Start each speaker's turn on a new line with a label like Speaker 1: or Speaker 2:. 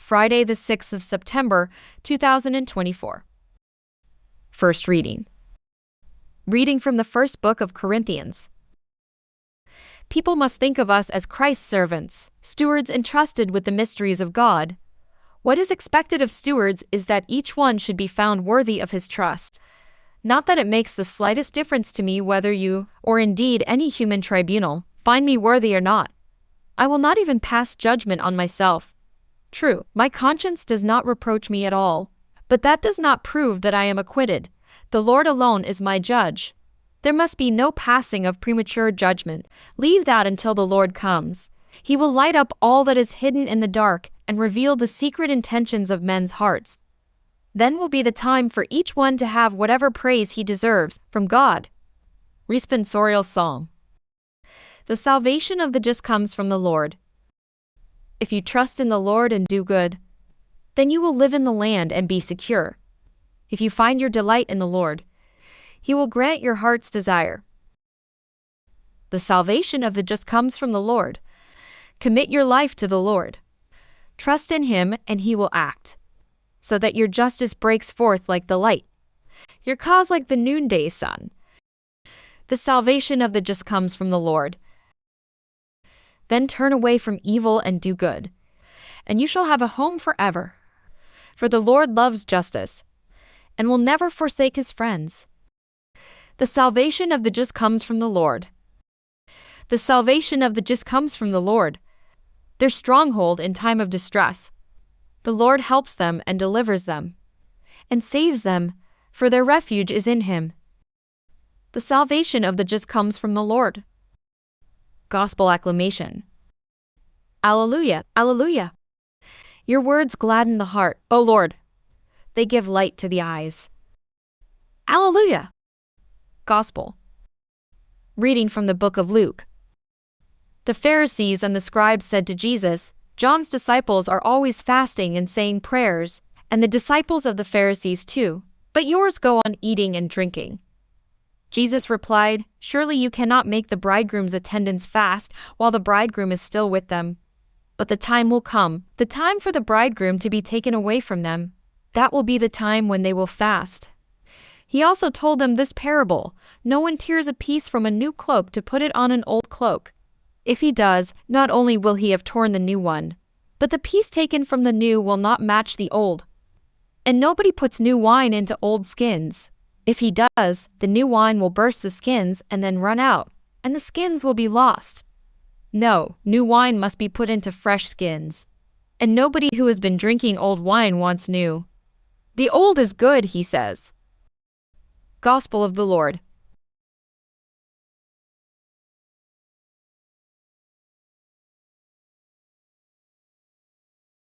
Speaker 1: Friday the 6th of September, 2024. First reading. Reading from the first book of Corinthians. People must think of us as Christ's servants, stewards entrusted with the mysteries of God. What is expected of stewards is that each one should be found worthy of his trust. Not that it makes the slightest difference to me whether you, or indeed any human tribunal, find me worthy or not. I will not even pass judgment on myself. True, my conscience does not reproach me at all, but that does not prove that I am acquitted. The Lord alone is my judge. There must be no passing of premature judgment. Leave that until the Lord comes. He will light up all that is hidden in the dark and reveal the secret intentions of men's hearts. Then will be the time for each one to have whatever praise he deserves from God. Responsorial Psalm. The salvation of the just comes from the Lord. If you trust in the Lord and do good, then you will live in the land and be secure. If you find your delight in the Lord, He will grant your heart's desire. The salvation of the just comes from the Lord. Commit your life to the Lord. Trust in Him and He will act, so that your justice breaks forth like the light, your cause like the noonday sun. The salvation of the just comes from the Lord. Then turn away from evil and do good, and you shall have a home forever. For the Lord loves justice, and will never forsake His friends. The salvation of the just comes from the Lord. The salvation of the just comes from the Lord, their stronghold in time of distress. The Lord helps them and delivers them, and saves them, for their refuge is in Him. The salvation of the just comes from the Lord. Gospel acclamation. Alleluia, alleluia. Your words gladden the heart, O Lord. They give light to the eyes. Alleluia. Gospel. Reading from the book of Luke. The Pharisees and the scribes said to Jesus, John's disciples are always fasting and saying prayers, and the disciples of the Pharisees too, but yours go on eating and drinking. Jesus replied, Surely you cannot make the bridegroom's attendants fast while the bridegroom is still with them. But the time will come, the time for the bridegroom to be taken away from them. That will be the time when they will fast. He also told them this parable, No one tears a piece from a new cloak to put it on an old cloak. If he does, not only will he have torn the new one, but the piece taken from the new will not match the old. And nobody puts new wine into old skins. If he does, the new wine will burst the skins and then run out, and the skins will be lost. No, new wine must be put into fresh skins. And nobody who has been drinking old wine wants new. The old is good, he says. Gospel of the Lord.